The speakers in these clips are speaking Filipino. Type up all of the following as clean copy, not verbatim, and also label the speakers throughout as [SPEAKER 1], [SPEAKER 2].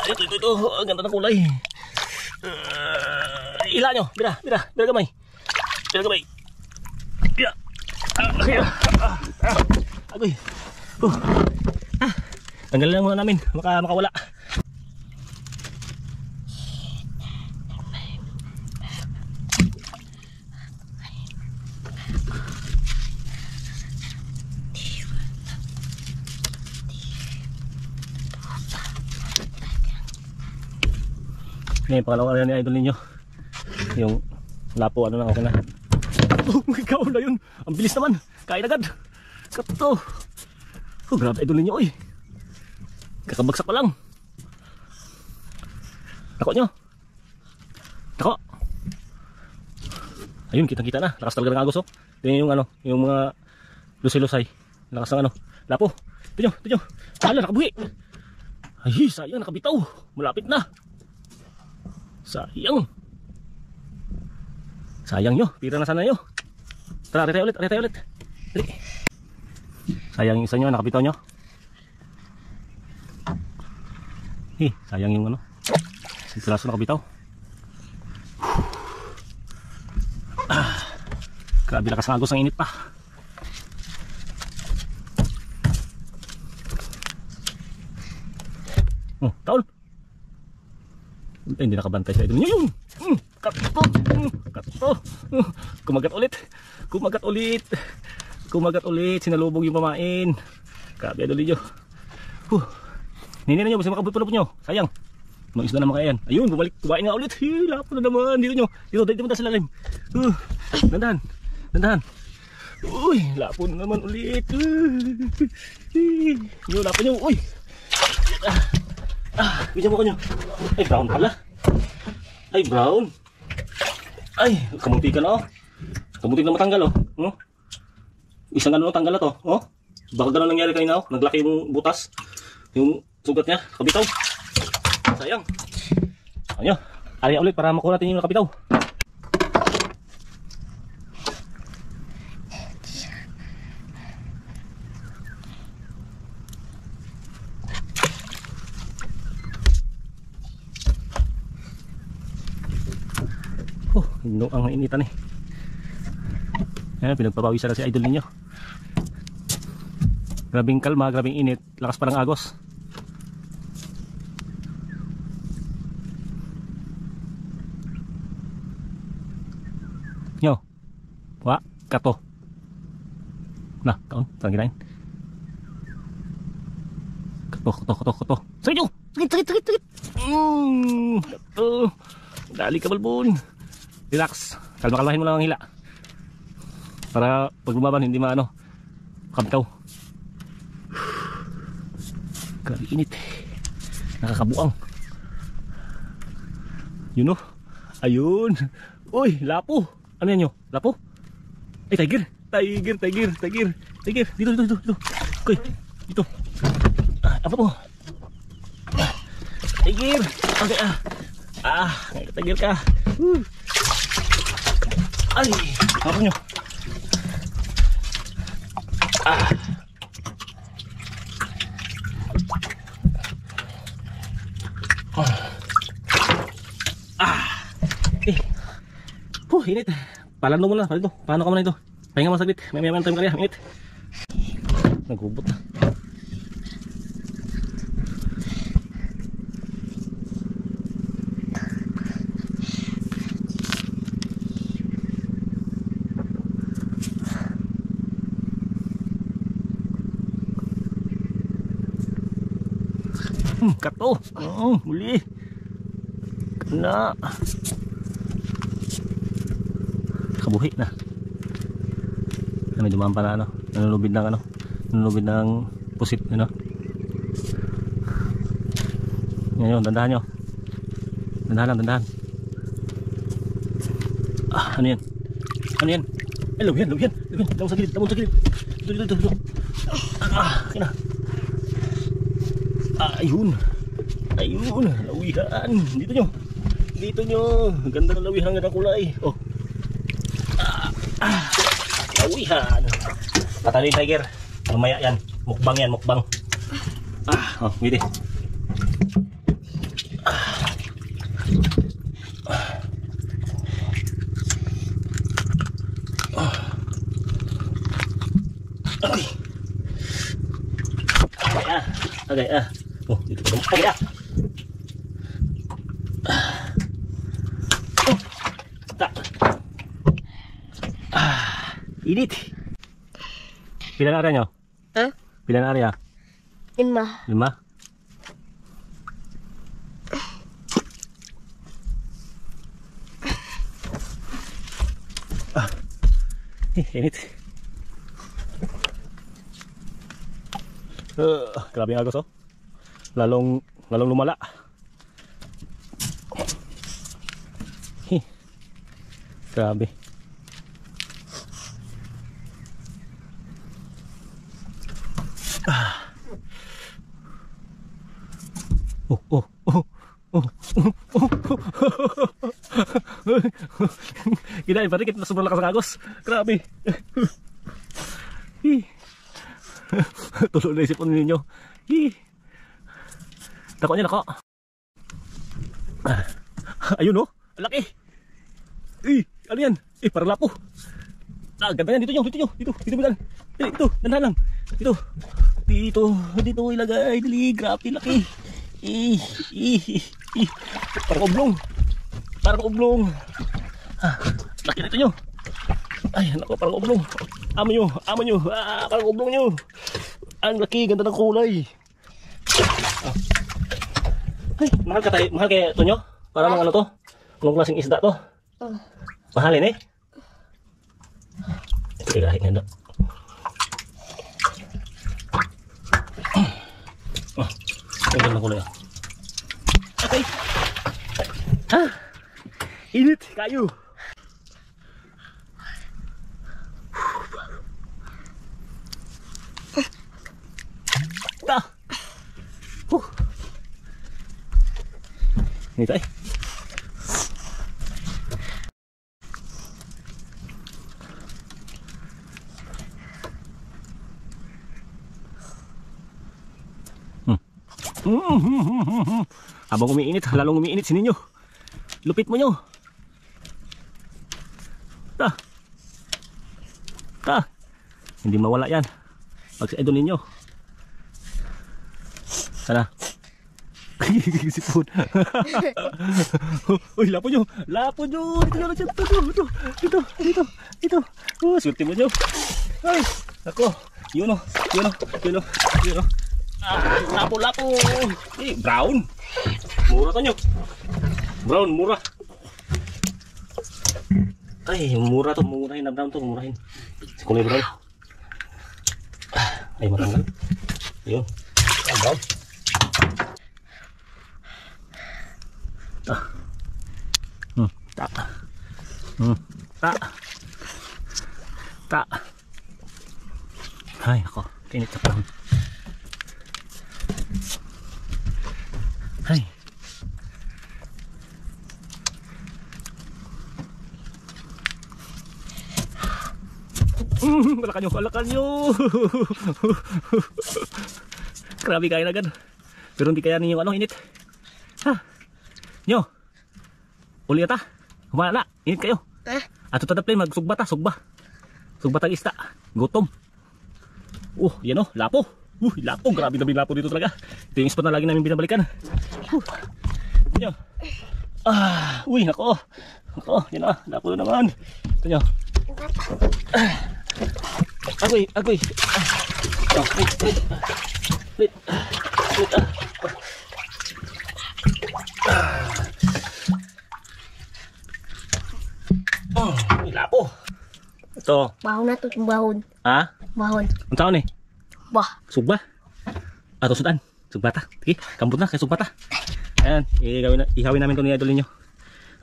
[SPEAKER 1] Ito. Ang ganda ng kulay. Ila nyo. Bira gamay. Bira. Agoy. Tanggal lang muna namin. Makawala. Ngayon, pangalawa na ni idol ninyo. Yung lapo, ano na, okay na. Oh, ikaw na yun. Ang bilis naman. Kain agad. Kato. Oh, grabe idol ninyo, oy. Kakabagsak pa lang. Tako nyo. Tako. Ayun, kitang-kita na. Lakas talaga ng agos, oh. Tingnan yung ano, yung mga lusay-lusay. Lakas ng ano, lapo. Ito nyo. Hala, nakabuhi. Ay, sayang, nakabitaw. Malapit na. Sayang nyo, pira na sana nyo. Tara, retay ulit. Dali. Sayang yung isa nyo, nakabitaw nyo. Sayang yung ano, isang piraso nakabitaw. Grabe, lakas ng agos ng init pa. Taon. Hindi nakabantay sa idol niyo yun. Kato. Kumagat ulit. Sinalubog yung pamain. Grabe idol niyo. Nini na nyo, basta makabot po nyo. Sayang. Mga isda naman kaya yan. Ayun, bumalik. Kumain nga ulit. Lapo na naman. Dito nyo. Dito sa lalim. Dandahan. Uy, lapo na naman ulit. Yung lapo nyo. Uy. Bigyan mo ko nyo. Ay, brown pala. Ay, kamunti ka na, oh. Kamunti na matanggal, oh. No? Isang ano tanggal na to, oh. Baka gano'n nangyari kanina, oh. Naglaki yung butas. Yung sugat niya, kabitaw. Sayang. Ano, ariya ulit para makuha natin yung nakabitaw. Ang initan eh. Ayan, pinagpapawisan na si idol ninyo. Grabing kalma, grabing init. Lakas pa ng agos. Nyo. Kato. Na, taon. Parang ginain. Kato. Sakit nyo! Sakit! Kato. Dali ka, balbon. Relax. Kalmahin mo lang ang hila. Para pag lumaban hindi maano kabitaw. Grabe init. Nakakabuang. Yun, oh. Ayun. Uy, lapo. Ano yan nyo? Lapo? Ay, tiger. Dito. Okay, dito. Apa mo? Tiger. Okay, tiger ka. Ay, apa nyo? Init. Palando mo na, palando. Paano ka mo na ito? Pahinga mo saglit. May tayo kaya. Init. Naghubot na. Kato. Muli. Kana. Kabuhi na. Medyo dumampa na ano. Nanulubid ng pusit, ano. Ngayon, dandahan nyo. Dandahan. Ano yan? Ay, lawyan. Tabon sa gilid. Dito. Kina. Ayun, lawihan. Dito nyo. Ganda ng lawihan, ganda ng kulay. Oh. Lawihan. Tatali tiger. Mamaya yan. Mukbang. Pwede. bagay. Oh, dito pa naman. Okay, Oh. Init. Pila na area nyo?
[SPEAKER 2] Ha?
[SPEAKER 1] Pila na area?
[SPEAKER 2] 5.
[SPEAKER 1] 5? Init. Grabe ang agos oh. Lalong lumala. Grabe. Kinain pa rin kita na sobrang lakas ng agos. Grabe. Tulo na isipon ninyo. Dako niya, dako. Ayun oh, laki. Ano yan? Parang lapo. Ganda yan, dito bilang. Dito, dandan lang. Dito ilagay. Dili, grabe laki. Parang oblong. Laki nito nyo. Ay, nako, parang oblong. Amo nyo. Parang oblong nyo. Ang laki, ganda ng kulay. Ay, mahal kaya ito nyo? Para mga ano to? Anong klaseng isda to? Mahalin eh. Ito kahit nga. Ang ganda ng kulay. Okay. Init kayo. Ini tay. Habang umiinit, lalong umiinit si ninyo. Lupit mo nyo. Hindi mawala yan pag sa idol ninyo. Sana. Sipon. Uy, lapo nyo. Dito. Swerte mo nyo. Ay, ako. Yun o. Lapo. Brown. Mura to nyo. Brown, mura. Ay, mura to. Murahin na brown to. Murahin. Kulay brown. Ay, matanggal. Yun. Brown. Ta. Ay, ako. Kinit sa brown. Ay. Alakan nyo. Grabe kain agad. Pero hindi kaya ninyo init. Nyo. Uli ata. Humana na. Init kayo. Ato tadaplay magsugba ta. Sugba tang ista. Gutom. Yan o. Lapo. Lapo. Grabe daming lapo dito talaga. Ito yung spot na lagi namin binabalikan. Nyo. Nako. Yan na. Lapo na naman. Ito nyo. Agoy. Wait. Lapo. Ito.
[SPEAKER 2] Bahon na to, bahon.
[SPEAKER 1] Ha?
[SPEAKER 2] Bahon.
[SPEAKER 1] Ang taon eh?
[SPEAKER 2] Bah.
[SPEAKER 1] Sugba? Ato sudan? Sugbata? Sige, kambot na kay sugbata. Ayan, ihawin namin ito ni idol ninyo.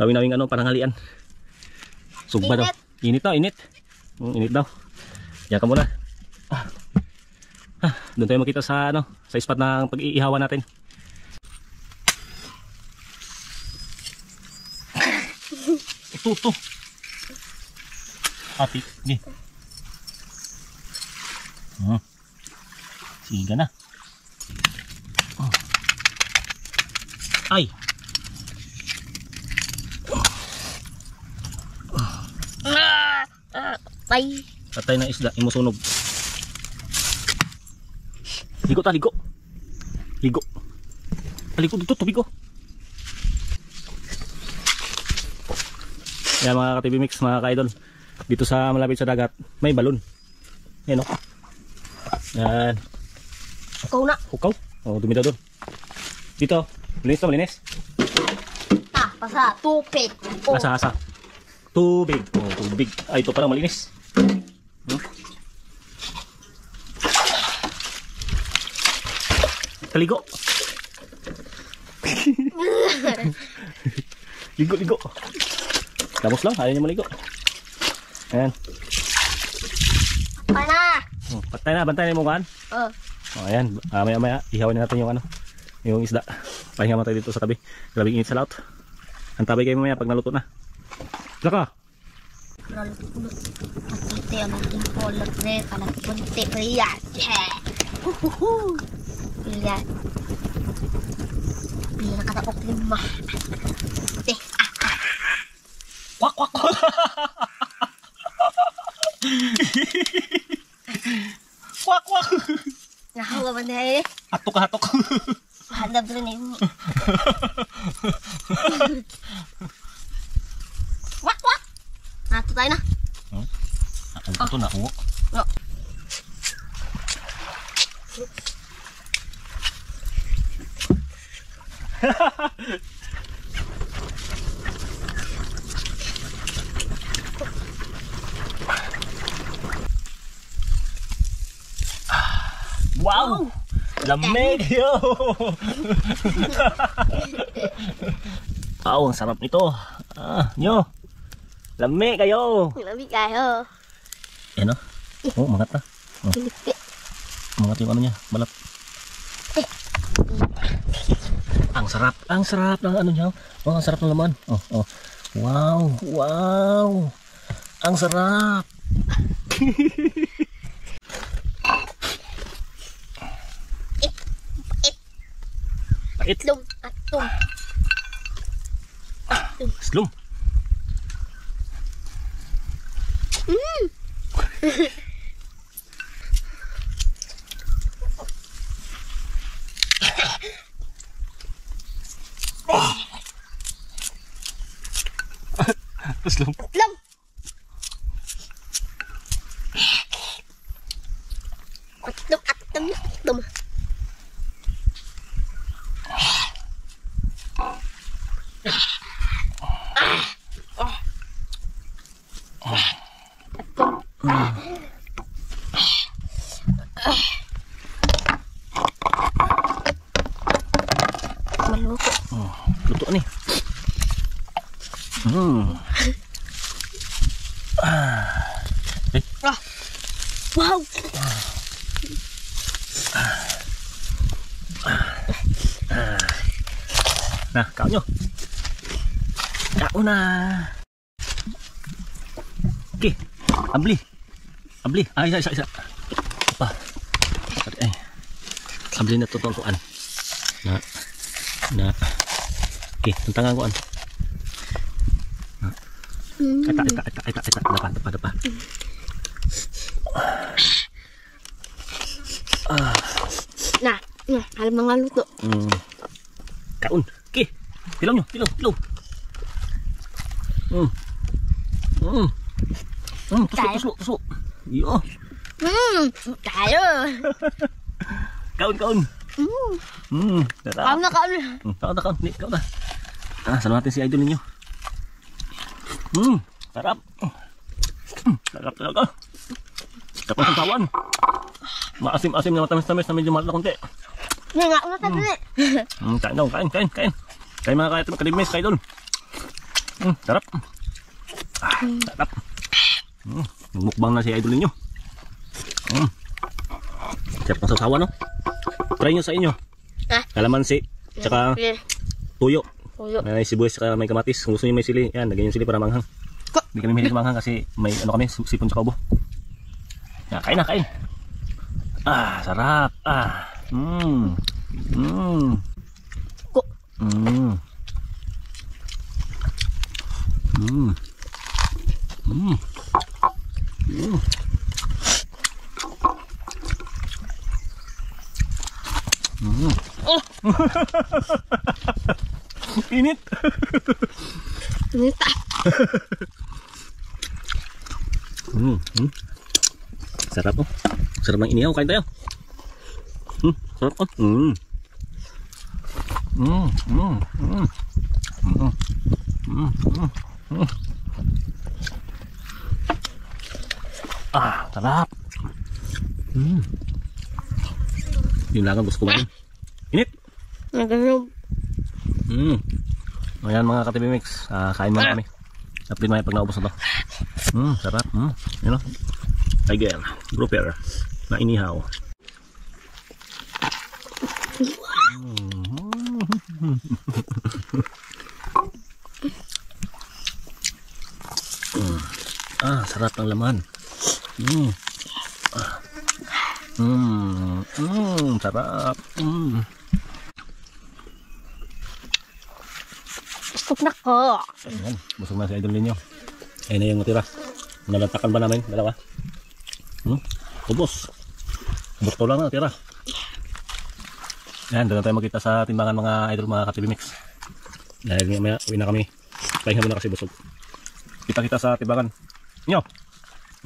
[SPEAKER 1] Gawin namin panangalian. Sugba daw. Init daw, init. Init daw. Yan ka muna. Doon tayo makita sa sa spot ng pag-iihawan natin. Ito. Ati, di. Siga na. Ay. Patay na isda, imusunog. Ligo ta, ligo. Talikod dito, tubig ko. Yan mga ka-TV Mix, mga ka-idol. Dito sa malapit sa dagat, may balon. Yan o. Yan.
[SPEAKER 2] Ikaw na.
[SPEAKER 1] Hukaw. Oh, dumi daw doon. Dito, malinis to, malinis.
[SPEAKER 2] Pasa, tupik. Oh.
[SPEAKER 1] Asa. Tubig. Oh, tubig. Ay, ito pala malinis. Kaligo. Ligo. Tapos lang, ayaw niya maligo. Ayan.
[SPEAKER 2] Pana.
[SPEAKER 1] Oh, patay na, bantay na mo kan?
[SPEAKER 2] Oh.
[SPEAKER 1] Oh, ayan. Maya-maya, ihawin natin yung yung isda. Pahinga mo tayo dito sa tabi. Grabing init sa laot. Antabay kayo mamaya pag naluto na. Laka.
[SPEAKER 2] Naluto. Pagkite ang ating polot rin. Alam punti. Riyan. Riyan. Bila nakatapok lima.
[SPEAKER 1] Kwak. Kwak.
[SPEAKER 2] Nakawa man na eh.
[SPEAKER 1] Hatok.
[SPEAKER 2] Hanap rin eh. Wak. Nato tayo na.
[SPEAKER 1] Ito na, uwak.
[SPEAKER 2] Oh.
[SPEAKER 1] Wow! Lamig yo! Ang sarap nito. Nyo. Lamig kayo.
[SPEAKER 2] Lamig kayo.
[SPEAKER 1] Yan o. Oh, mangat na.
[SPEAKER 2] Pilipit.
[SPEAKER 1] Mangat yung ano niya, balat. Ang sarap ng ano niya. Oh, ang sarap ng laman. Oh. Wow. Ang sarap.
[SPEAKER 2] Itlog. Atom.
[SPEAKER 1] Slum. Slum.
[SPEAKER 2] Itlog. Atom. Maluto.
[SPEAKER 1] Luto nih.
[SPEAKER 2] Wow.
[SPEAKER 1] Nah, kau nyo. Kau na. Oke, abli. Isa. Apa? Abli na to tuan. Na. Oke, tentangan kuan. Eta. Depan.
[SPEAKER 2] Nah, hal mga luto.
[SPEAKER 1] Kaun. Oke. Tilong nyo. Tusuk. Yo.
[SPEAKER 2] Tayo.
[SPEAKER 1] Kaun.
[SPEAKER 2] Kaon na.
[SPEAKER 1] Kaun. Nih, kaun na. Salamat natin si idol ninyo. Sarap. Sarap talaga. Sarap ng sawan. Maasim-asim na matamis-tamis na medyo mahal na konti.
[SPEAKER 2] Nga, una tayo na.
[SPEAKER 1] Kain. Kain mga ka-TV-Mix, idol. Sarap. Sarap. Mukbang na si idol ninyo. Sarap ng sasawa, no? Try nyo sa inyo. Kalamansi, tsaka tuyo. May sibuyas, tsaka may kamatis. Kung gusto nyo may sili, yan, lagyan yung sili para manghang. Hindi kami mahilig manghang kasi may ano kami, sipon tsaka ubo. Kain. Sarap. Init.
[SPEAKER 2] Nita.
[SPEAKER 1] Sarap po. Sarap ng inihaw. Kain tayo. Sarap po. Sarap. Yun lang ang gusto kumain. Init.
[SPEAKER 2] Naganog.
[SPEAKER 1] Ayan mga ka-TV-Mix, kain muna kami. Update mo pag naubos na to. Sarap. Yun o. Tiger, grouper na inihaw. Sarap ng laman. Sarap.
[SPEAKER 2] Stop na ko.
[SPEAKER 1] Ayan, busog na si Idol ninyo. Ayun na yung natira. Nalantakan ba namin? Dalawa. Ubos. Ubos ko lang na natira. Ayan, doon na tayo magkita sa timbangan mga idol, mga ka-TV-Mix. Dahil maya, uwi na kami. Pahinga muna kasi busog. Kita-kita sa timbangan. Nyo!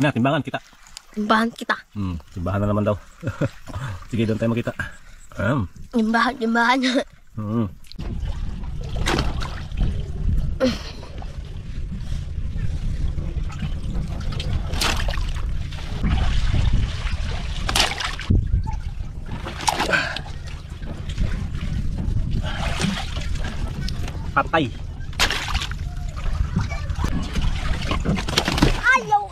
[SPEAKER 1] Ina, timbangan kita.
[SPEAKER 2] Timbahan kita.
[SPEAKER 1] Timbahan na naman daw. Sige, doon tayo magkita.
[SPEAKER 2] Timbahan.
[SPEAKER 1] Patay.
[SPEAKER 2] Ayaw.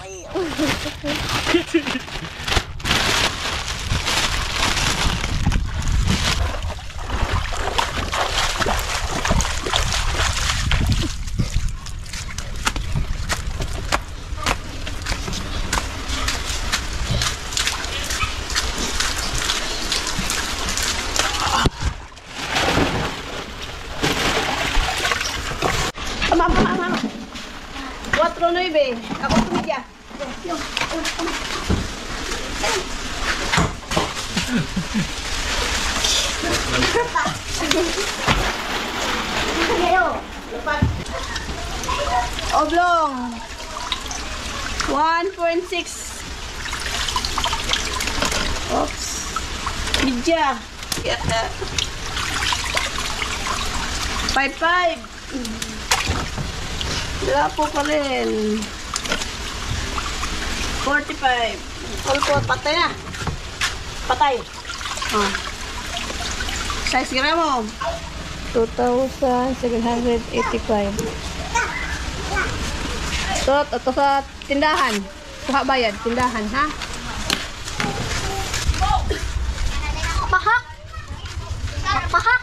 [SPEAKER 3] Mama. 4-9. Ako tumigya. Oblong. 1.6. Oops. Midya. 5.5. Wala po pa rin. 45. Pulpo, patay na. Patay. Oh. 6 gramo. 2,785. So, ito sa tindahan. Kuha bayad, tindahan, ha?
[SPEAKER 2] Pahak. Pahak.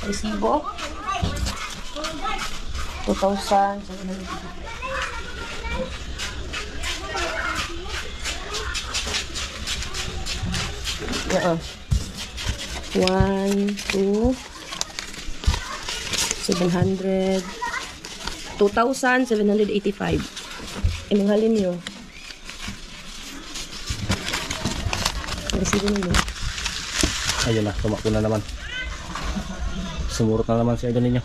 [SPEAKER 3] Resibo. 2,785. Yeah. 1, 2, 700. 2,785. Imanghalin nyo. Resibo nyo.
[SPEAKER 1] Ayun na, tumakbo na naman. Sumurot na naman si idol ninyo.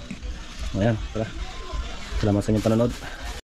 [SPEAKER 1] Ayan, tara. Salamat sa inyong panonood.